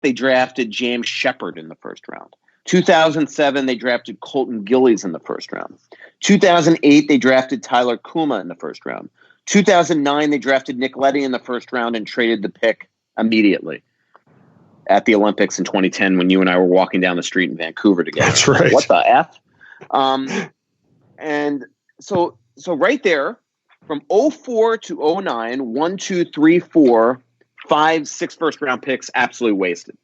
they drafted James Shepard in the first round. 2007, they drafted Colton Gillies in the first round. 2008, they drafted Tyler Kuma in the first round. 2009, they drafted Nick Leddy in the first round and traded the pick immediately at the Olympics in 2010 when you and I were walking down the street in Vancouver together. That's right. What the F? And so right there, from 04 to 09, 1, 2, 3, 4, 5, 6 first-round picks absolutely wasted.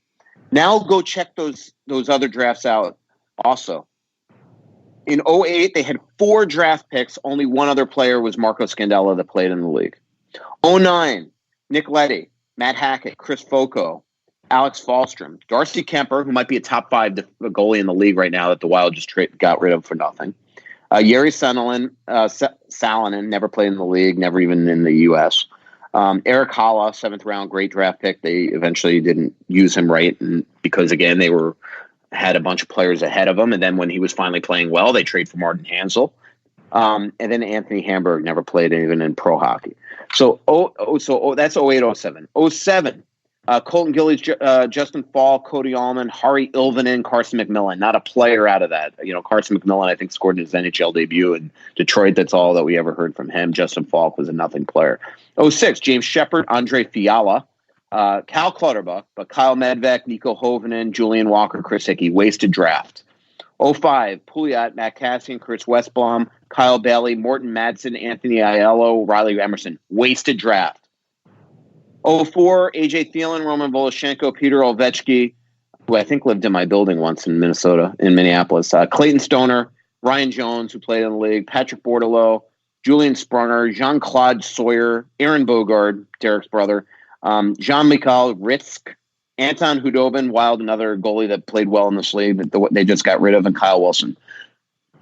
Now go check those other drafts out also. In 08, they had 4 draft picks. Only one other player was Marco Scandella that played in the league. 09, Nick Leddy, Matt Hackett, Chris Foco, Alex Falstrom, Darcy Kemper, who might be a top 5 goalie in the league right now that the Wild just got rid of for nothing. Jari Salonen, never played in the league, never even in the U.S. Eric Halla, 7th round, great draft pick. They eventually didn't use him right, and because again they had a bunch of players ahead of him. And then when he was finally playing well, they trade for Martin Hansel. And then Anthony Hamburg never played even in pro hockey. So that's 08, 07. 07, Colton Gillies, Justin Fall, Cody Allman, Hari Ilvanen, Carson McMillan. Not a player out of that. Carson McMillan, I think, scored his NHL debut in Detroit. That's all that we ever heard from him. Justin Falk was a nothing player. 06, James Shepard, Andre Fiala, Cal Clutterbuck, but Kyle Medved, Nico Hovinen, Julian Walker, Chris Hickey. Wasted draft. 05, Pouliot, Matt Cassian, Chris Westblom, Kyle Bailey, Morton Madsen, Anthony Aiello, Riley Emerson. Wasted draft. 04, AJ Thielen, Roman Voloshenko, Peter Ovechkin, who I think lived in my building once in Minneapolis. Clayton Stoner, Ryan Jones, who played in the league, Patrick Bordelot, Julian Sprunger, Jean-Claude Sawyer, Aaron Bogard, Derek's brother, Jean-Michel Ritzk, Anton Hudobin, Wild, another goalie that played well in this league that they just got rid of, and Kyle Wilson.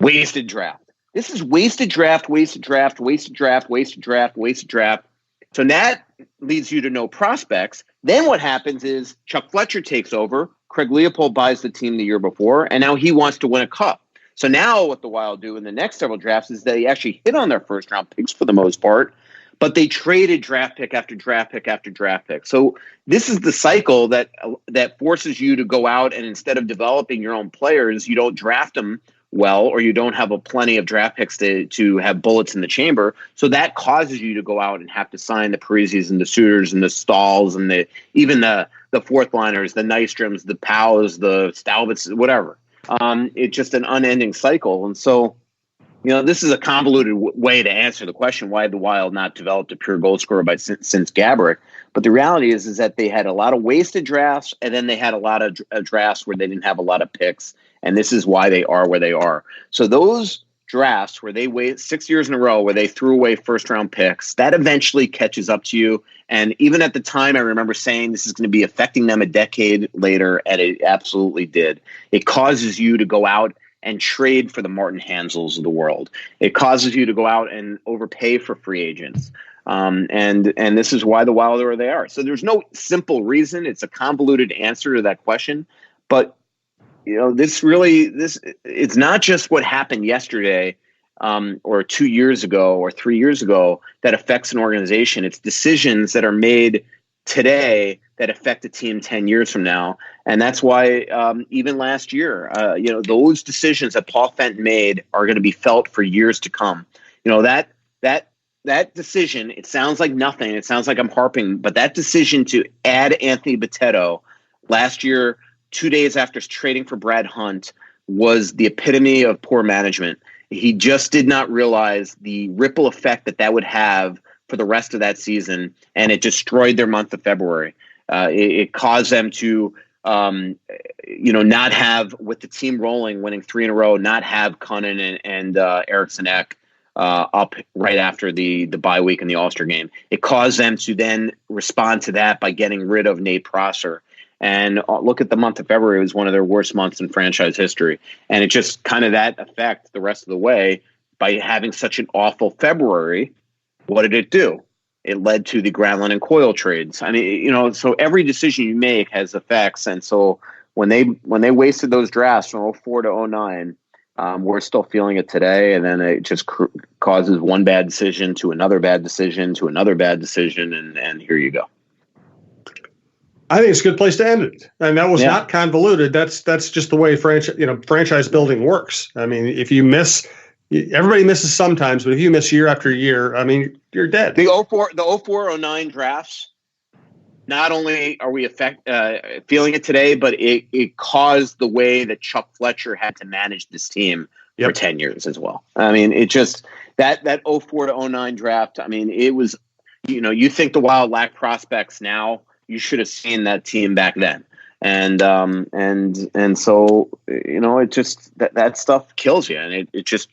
Wasted draft. This is wasted draft, wasted draft, wasted draft, wasted draft, wasted draft. So that leads you to no prospects. Then what happens is Chuck Fletcher takes over. Craig Leopold buys the team the year before, and now he wants to win a cup. So now what the Wild do in the next several drafts is they actually hit on their first-round picks for the most part, but they traded draft pick after draft pick after draft pick. So this is the cycle that forces you to go out and instead of developing your own players, you don't draft them well, or you don't have plenty of draft picks to have bullets in the chamber. So that causes you to go out and have to sign the Parisis and the Suitors and the Stalls and even the fourth liners, the Nystroms, the Powers, the Stalbits, whatever. It's just an unending cycle. And so, this is a convoluted way to answer the question, why the Wild not developed a pure goal scorer since Gaborik. But the reality is that they had a lot of wasted drafts, and then they had a lot of drafts where they didn't have a lot of picks. And this is why they are where they are. So those drafts where they wait 6 years in a row where they threw away first-round picks, that eventually catches up to you. And even at the time, I remember saying this is going to be affecting them a decade later, and it absolutely did. It causes you to go out and trade for the Martin Hansels of the world. It causes you to go out and overpay for free agents. And this is why the Wild are where they are. So there's no simple reason. It's a convoluted answer to that question. But it's not just what happened yesterday or 2 years ago or 3 years ago that affects an organization. It's decisions that are made today that affect a team 10 years from now. And that's why even last year, those decisions that Paul Fenton made are going to be felt for years to come. That decision, it sounds like nothing. It sounds like I'm harping, but that decision to add Anthony Bitetto last year, 2 days after trading for Brad Hunt, was the epitome of poor management. He just did not realize the ripple effect that would have for the rest of that season, and it destroyed their month of February. It caused them to, not have, with the team rolling, winning 3 in a row, not have Cunnin and Eriksson Ek up right after the bye week in the All-Star game. It caused them to then respond to that by getting rid of Nate Prosser. And look at the month of February. It was one of their worst months in franchise history. And it just kind of that effect the rest of the way by having such an awful February. What did it do? It led to the Granlund and Coyle trades. I mean, so every decision you make has effects. And so when they wasted those drafts from 04 to 09, we're still feeling it today. And then it just causes one bad decision to another bad decision to another bad decision. And here you go. I think it's a good place to end it. And that was Yeah. not convoluted. That's just the way franchise building works. I mean, if you miss, everybody misses sometimes, but if you miss year after year, I mean, you're dead. The 04-09 drafts, not only are we feeling it today, but it caused the way that Chuck Fletcher had to manage this team for 10 years as well. I mean, it just that 04-09 draft, I mean, it was, you think the Wild lack prospects now, you should have seen that team back then. And so, it just that stuff kills you, and it just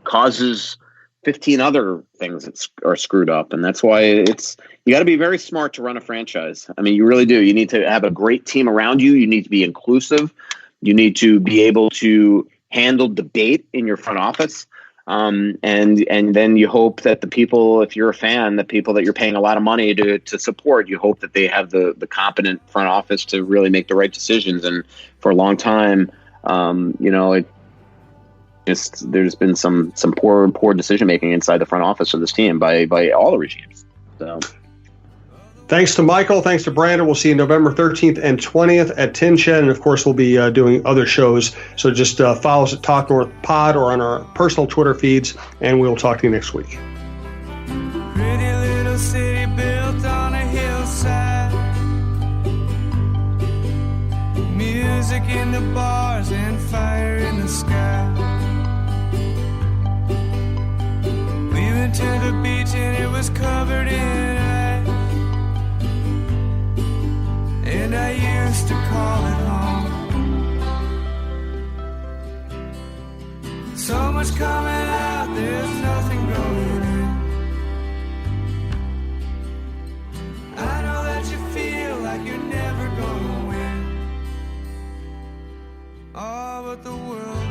causes 15 other things that are screwed up. And that's why you got to be very smart to run a franchise. I mean, you really do. You need to have a great team around you. You need to be inclusive. You need to be able to handle debate in your front office. And then you hope that the people, if you're a fan, the people that you're paying a lot of money to support, you hope that they have the competent front office to really make the right decisions. And for a long time, there's been some poor decision making inside the front office of this team by all the regimes. So, thanks to Michael. Thanks to Brandon. We'll see you November 13th and 20th at Tin Shed. And, of course, we'll be doing other shows. So just follow us at Talk North Pod or on our personal Twitter feeds, and we'll talk to you next week. Pretty little city built on a hillside. Music in the bars and fire in the sky. We went to the beach and it was covered in ice. And I used to call it home. So much coming out, there's nothing going in. I know that you feel like you're never gonna win. Oh, but the world